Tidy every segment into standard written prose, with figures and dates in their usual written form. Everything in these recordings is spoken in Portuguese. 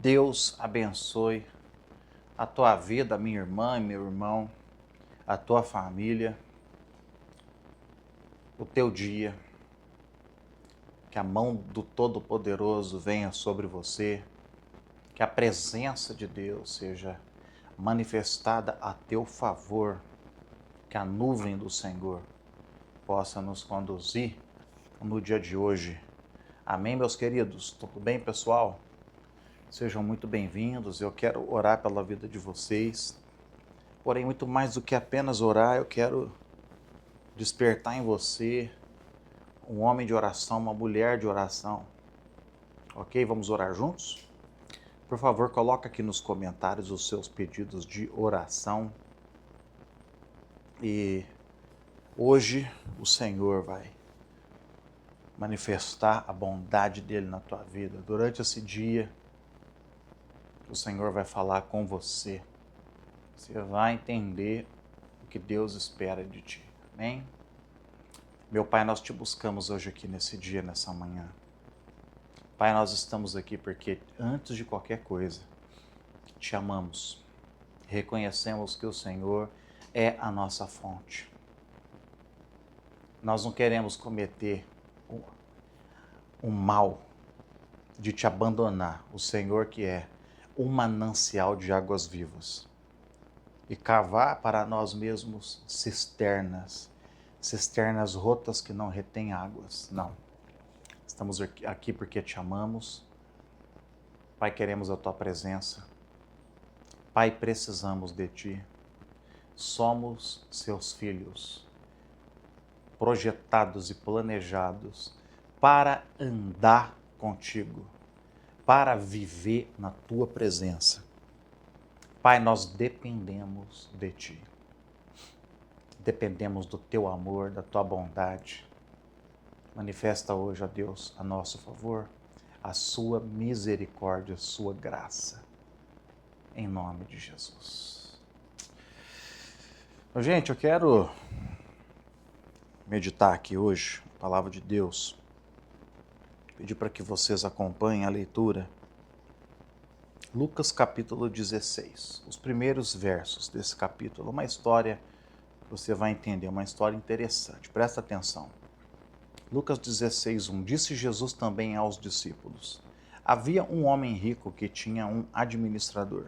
Deus abençoe a tua vida, minha irmã e meu irmão, a tua família, o teu dia. Que a mão do Todo-Poderoso venha sobre você, que a presença de Deus seja manifestada a teu favor, que a nuvem do Senhor possa nos conduzir no dia de hoje. Amém, meus queridos? Tudo bem, pessoal? Sejam muito bem-vindos. Eu quero orar pela vida de vocês. Porém, muito mais do que apenas orar, eu quero despertar em você um homem de oração, uma mulher de oração. Ok? Vamos orar juntos? Por favor, coloca aqui nos comentários os seus pedidos de oração. E hoje o Senhor vai manifestar a bondade dele na tua vida. Durante esse dia, o Senhor vai falar com você. Você vai entender o que Deus espera de ti. Amém? Meu Pai, nós te buscamos hoje aqui nesse dia, nessa manhã. Pai, nós estamos aqui porque, antes de qualquer coisa, te amamos. Reconhecemos que o Senhor é a nossa fonte. Nós não queremos cometer o mal de te abandonar, o Senhor que é um manancial de águas vivas, e cavar para nós mesmos cisternas rotas que não retêm águas. Não. Estamos aqui porque te amamos. Pai, queremos a tua presença. Pai, precisamos de ti. Somos seus filhos, projetados e planejados para andar contigo, para viver na tua presença. Pai, nós dependemos de ti. Dependemos do teu amor, da tua bondade. Manifesta hoje, ó Deus, a nosso favor, a sua misericórdia, a sua graça. Em nome de Jesus. Gente, eu quero meditar aqui hoje a palavra de Deus. Pedir para que vocês acompanhem a leitura. Lucas capítulo 16. Os primeiros versos desse capítulo. Uma história que você vai entender, uma história interessante. Presta atenção. Lucas 16, 1. Disse Jesus também aos discípulos: havia um homem rico que tinha um administrador.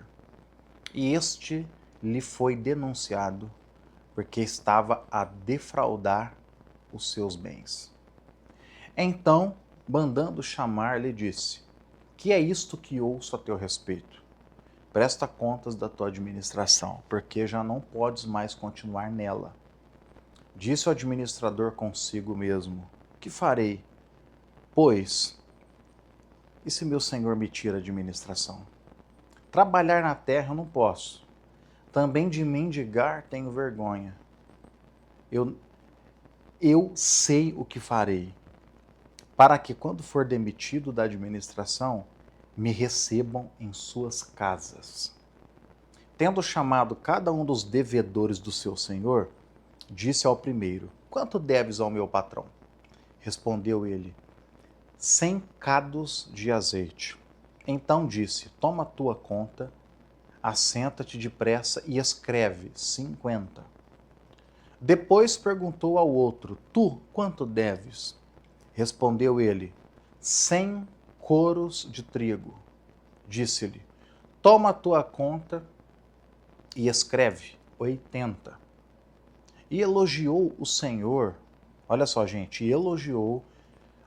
E este lhe foi denunciado porque estava a defraudar os seus bens. Então, mandando chamar, lhe disse: que é isto que ouço a teu respeito? Presta contas da tua administração, porque já não podes mais continuar nela. Disse o administrador consigo mesmo: que farei? Pois, e se meu senhor me tira a administração? Trabalhar na terra eu não posso. Também de mendigar tenho vergonha. Eu sei o que farei, para que quando for demitido da administração, me recebam em suas casas. Tendo chamado cada um dos devedores do seu senhor, disse ao primeiro: quanto deves ao meu patrão? Respondeu ele: 100 cados de azeite. Então disse: toma a tua conta, assenta-te depressa e escreve 50. Depois perguntou ao outro: tu quanto deves? Respondeu ele: 100 coros de trigo. Disse-lhe: toma a tua conta e escreve 80. E elogiou o Senhor, olha só, gente, elogiou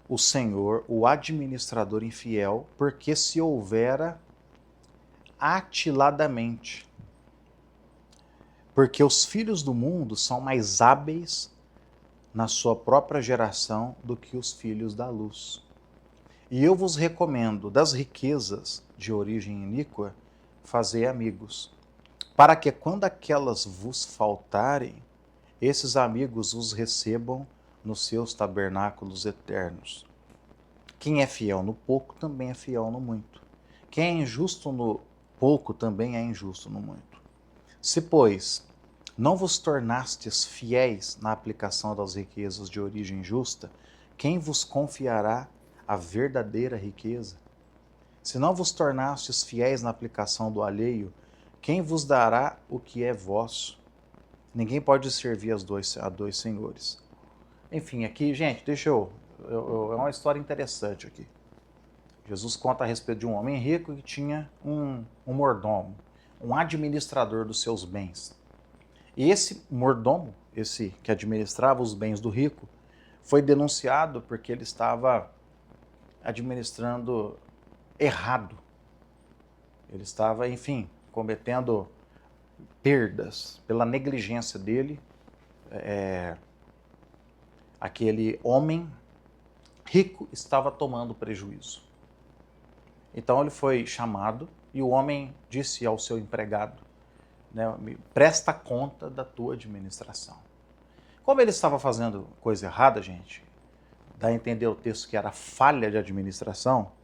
o Senhor, o administrador infiel, porque se houvera atiladamente. Porque os filhos do mundo são mais hábeis na sua própria geração do que os filhos da luz. E eu vos recomendo, das riquezas de origem iníqua, fazei amigos, para que quando aquelas vos faltarem, esses amigos os recebam nos seus tabernáculos eternos. Quem é fiel no pouco também é fiel no muito. Quem é injusto no pouco também é injusto no muito. Se, pois, não vos tornastes fiéis na aplicação das riquezas de origem justa, quem vos confiará a verdadeira riqueza? Se não vos tornastes fiéis na aplicação do alheio, quem vos dará o que é vosso? Ninguém pode servir a dois senhores. Enfim, aqui, gente, é uma história interessante aqui. Jesus conta a respeito de um homem rico que tinha um mordomo, um administrador dos seus bens. E esse mordomo, esse que administrava os bens do rico, foi denunciado porque ele estava administrando errado. Ele estava, enfim, cometendo perdas pela negligência dele. Aquele homem rico estava tomando prejuízo. Então ele foi chamado e o homem disse ao seu empregado, né, presta conta da tua administração. Como ele estava fazendo coisa errada, gente, dá a entender o texto que era falha de administração,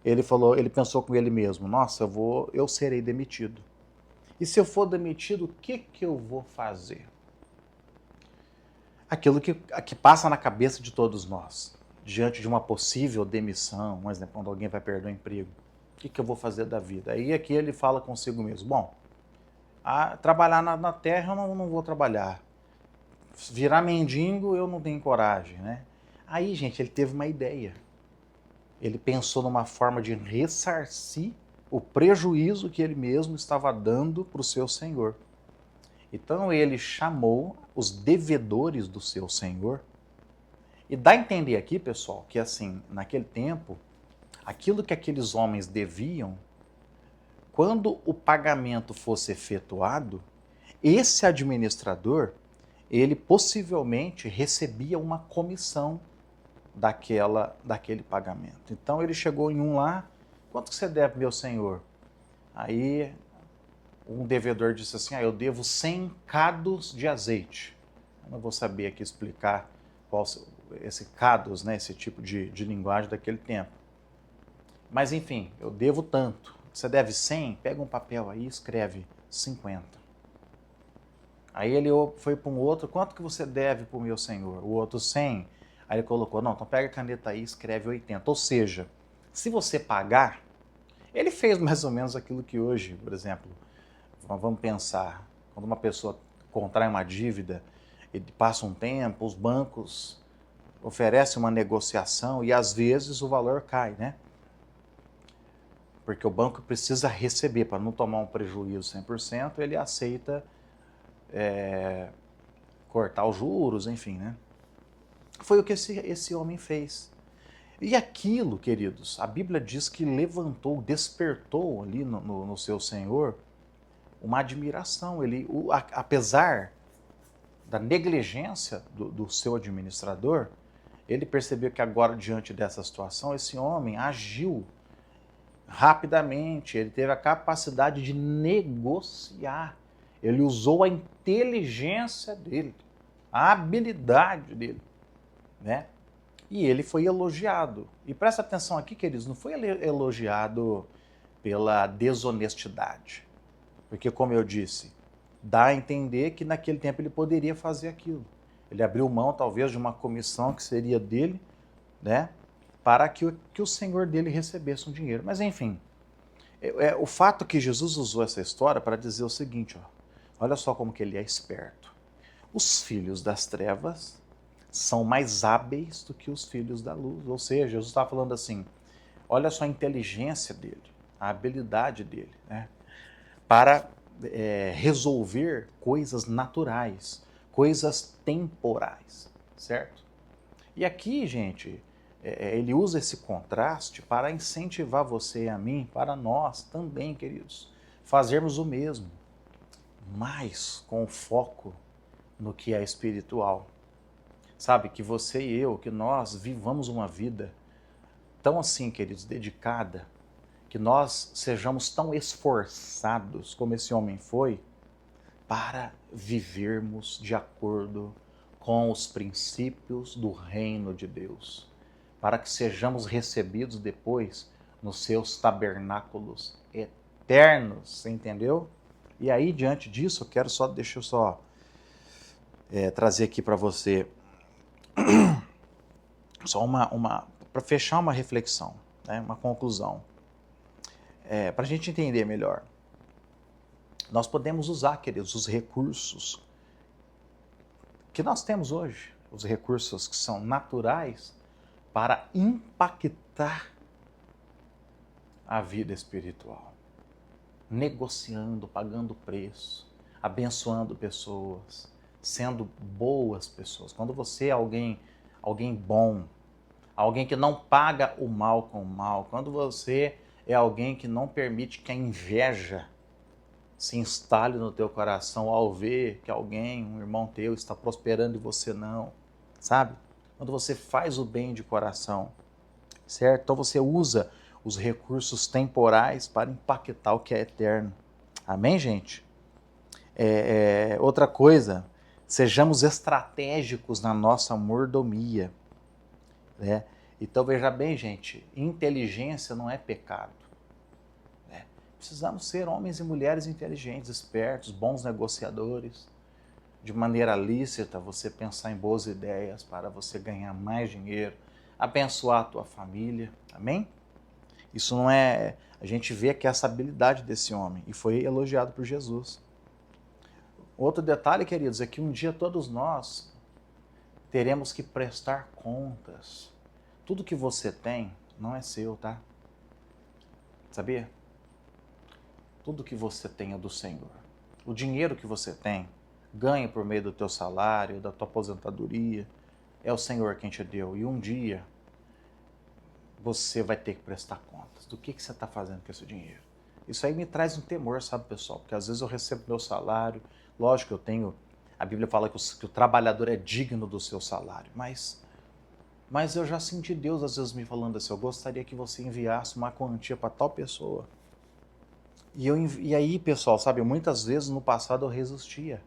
ele pensou com ele mesmo, nossa, eu serei demitido. E se eu for demitido, o que eu vou fazer? Aquilo que passa na cabeça de todos nós, diante de uma possível demissão, por exemplo, quando alguém vai perder o emprego, o que eu vou fazer da vida? Aí aqui ele fala consigo mesmo, bom, trabalhar na terra eu não vou trabalhar, virar mendigo eu não tenho coragem, né? Aí, gente, ele teve uma ideia. Ele pensou numa forma de ressarcir o prejuízo que ele mesmo estava dando para o seu senhor. Então ele chamou os devedores do seu senhor. E dá a entender aqui, pessoal, que assim, naquele tempo, aquilo que aqueles homens deviam, quando o pagamento fosse efetuado, esse administrador, ele possivelmente recebia uma comissão daquele pagamento. Então ele chegou em um lá, quanto que você deve, meu senhor? Aí um devedor disse assim, eu devo 100 cados de azeite. Eu não vou saber aqui explicar qual esse cados, né, esse tipo de linguagem daquele tempo. Mas enfim, eu devo tanto. Você deve 100? Pega um papel aí e escreve 50. Aí ele foi para um outro, quanto que você deve para o meu senhor? O outro 100. Aí ele colocou, não, então pega a caneta aí e escreve 80. Ou seja, se você pagar, ele fez mais ou menos aquilo que hoje, por exemplo, vamos pensar, quando uma pessoa contrai uma dívida, ele passa um tempo, os bancos oferecem uma negociação e às vezes o valor cai, né? Porque o banco precisa receber, para não tomar um prejuízo 100%, ele aceita cortar os juros, enfim, né? Foi o que esse homem fez. E aquilo, queridos, a Bíblia diz que levantou, despertou ali no seu senhor uma admiração. Ele, apesar da negligência do seu administrador, ele percebeu que agora, diante dessa situação, esse homem agiu rapidamente, ele teve a capacidade de negociar. Ele usou a inteligência dele, a habilidade dele, né? E ele foi elogiado. E presta atenção aqui, queridos, não foi elogiado pela desonestidade. Porque, como eu disse, dá a entender que naquele tempo ele poderia fazer aquilo. Ele abriu mão, talvez, de uma comissão que seria dele, né? Para que o senhor dele recebesse um dinheiro. Mas, enfim, o fato que Jesus usou essa história para dizer o seguinte, ó, olha só como que ele é esperto. Os filhos das trevas são mais hábeis do que os filhos da luz. Ou seja, Jesus está falando assim, olha só a inteligência dele, a habilidade dele, né? Para resolver coisas naturais, coisas temporais, certo? E aqui, gente, ele usa esse contraste para incentivar você e a mim, para nós também, queridos, fazermos o mesmo, mas com foco no que é espiritual. Sabe, que você e eu, que nós vivamos uma vida tão assim, queridos, dedicada, que nós sejamos tão esforçados como esse homem foi, para vivermos de acordo com os princípios do reino de Deus, para que sejamos recebidos depois nos seus tabernáculos eternos, você entendeu? E aí, diante disso, deixa eu só trazer aqui para você só para fechar uma reflexão, né, uma conclusão. para a gente entender melhor. Nós podemos usar, queridos, os recursos que nós temos hoje, os recursos que são naturais, para impactar a vida espiritual. Negociando, pagando preço, abençoando pessoas, sendo boas pessoas. Quando você é alguém bom, alguém que não paga o mal com o mal, quando você é alguém que não permite que a inveja se instale no teu coração ao ver que alguém, um irmão teu, está prosperando e você não, sabe? Quando você faz o bem de coração, certo? Então você usa os recursos temporais para impactar o que é eterno. Amém, gente? Outra coisa, sejamos estratégicos na nossa mordomia, né? Então veja bem, gente, inteligência não é pecado. Precisamos ser homens e mulheres inteligentes, espertos, bons negociadores. De maneira lícita, você pensar em boas ideias para você ganhar mais dinheiro, abençoar a tua família. Amém? Isso não é... A gente vê que essa habilidade desse homem e foi elogiado por Jesus. Outro detalhe, queridos, é que um dia todos nós teremos que prestar contas. Tudo que você tem não é seu, tá? Sabia? Tudo que você tem é do Senhor. O dinheiro que você tem, ganha por meio do teu salário, da tua aposentadoria, é o Senhor quem te deu. E um dia você vai ter que prestar contas do que você está fazendo com esse dinheiro. Isso aí me traz um temor, sabe, pessoal? Porque às vezes eu recebo meu salário, lógico que eu tenho... A Bíblia fala que o trabalhador é digno do seu salário, mas eu já senti Deus às vezes me falando assim, eu gostaria que você enviasse uma quantia para tal pessoa. E aí, pessoal, sabe, muitas vezes no passado eu resistia.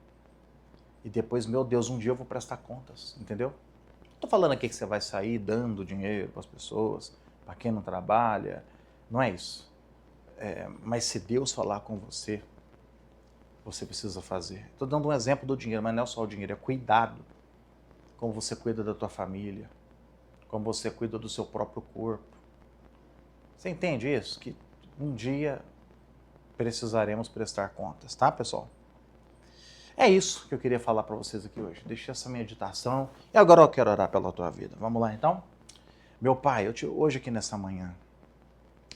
E depois, meu Deus, um dia eu vou prestar contas, entendeu? Não estou falando aqui que você vai sair dando dinheiro para as pessoas, para quem não trabalha, não é isso. Mas se Deus falar com você, você precisa fazer. Estou dando um exemplo do dinheiro, mas não é só o dinheiro, é cuidado. Como você cuida da tua família, como você cuida do seu próprio corpo. Você entende isso? Que um dia precisaremos prestar contas, tá, pessoal? É isso que eu queria falar para vocês aqui hoje. Deixei essa meditação e agora eu quero orar pela tua vida. Vamos lá, então? Meu Pai, hoje aqui nessa manhã,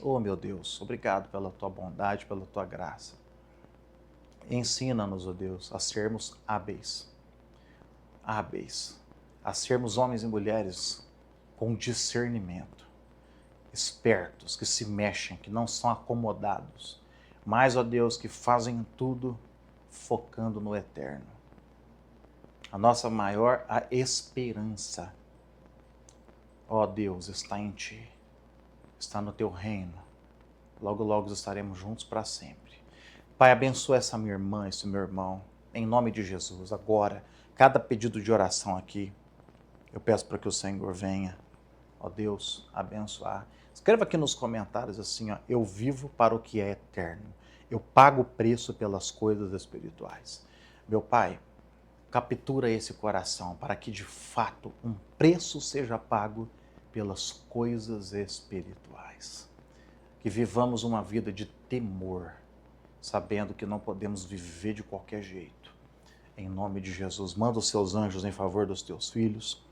oh meu Deus, obrigado pela tua bondade, pela tua graça. Ensina-nos, oh Deus, a sermos hábeis, a sermos homens e mulheres com discernimento, espertos, que se mexem, que não são acomodados, mas, ó Deus, que fazem tudo focando no eterno. A nossa maior esperança, ó Deus, está em Ti, está no Teu reino. Logo, logo estaremos juntos para sempre. Pai, abençoa essa minha irmã, esse meu irmão, em nome de Jesus. Agora, cada pedido de oração aqui, eu peço para que o Senhor venha, ó Deus, abençoar. Escreva aqui nos comentários assim, ó, eu vivo para o que é eterno. Eu pago o preço pelas coisas espirituais. Meu Pai, captura esse coração para que de fato um preço seja pago pelas coisas espirituais. Que vivamos uma vida de temor, sabendo que não podemos viver de qualquer jeito. Em nome de Jesus, manda os seus anjos em favor dos teus filhos,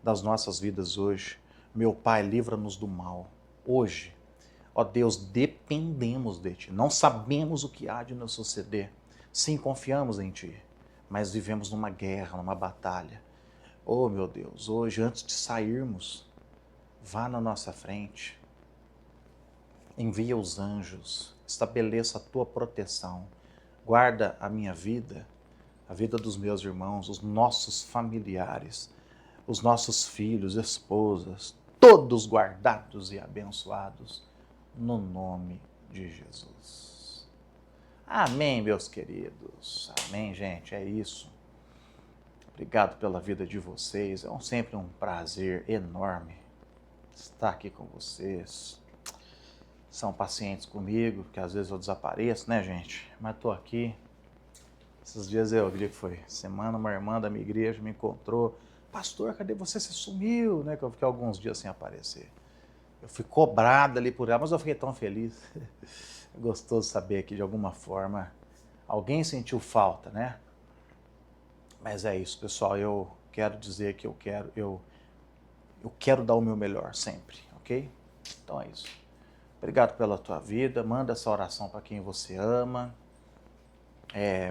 das nossas vidas hoje. Meu Pai, livra-nos do mal. Hoje, ó Deus, dependemos de Ti. Não sabemos o que há de nos suceder. Sim, confiamos em Ti, mas vivemos numa guerra, numa batalha. Oh, meu Deus, hoje, antes de sairmos, vá na nossa frente. Envia os anjos, estabeleça a Tua proteção. Guarda a minha vida, a vida dos meus irmãos, os nossos familiares, os nossos filhos, esposas, todos guardados e abençoados, no nome de Jesus. Amém, meus queridos. Amém, gente, é isso. Obrigado pela vida de vocês. É sempre um prazer enorme estar aqui com vocês. São pacientes comigo, porque às vezes eu desapareço, né, gente? Mas estou aqui. Esses dias o dia que foi? Semana, uma irmã da minha igreja me encontrou. Pastor, cadê você? Você sumiu, né? Que eu fiquei alguns dias sem aparecer. Eu fui cobrado ali por ela, mas eu fiquei tão feliz. É gostoso saber que de alguma forma alguém sentiu falta, né? Mas é isso, pessoal. Eu quero dizer que eu quero dar o meu melhor sempre, ok? Então é isso. Obrigado pela tua vida. Manda essa oração para quem você ama.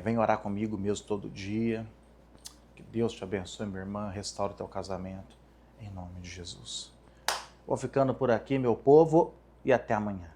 Vem orar comigo mesmo todo dia. Que Deus te abençoe, minha irmã. Restaure teu casamento. Em nome de Jesus. Vou ficando por aqui, meu povo, e até amanhã.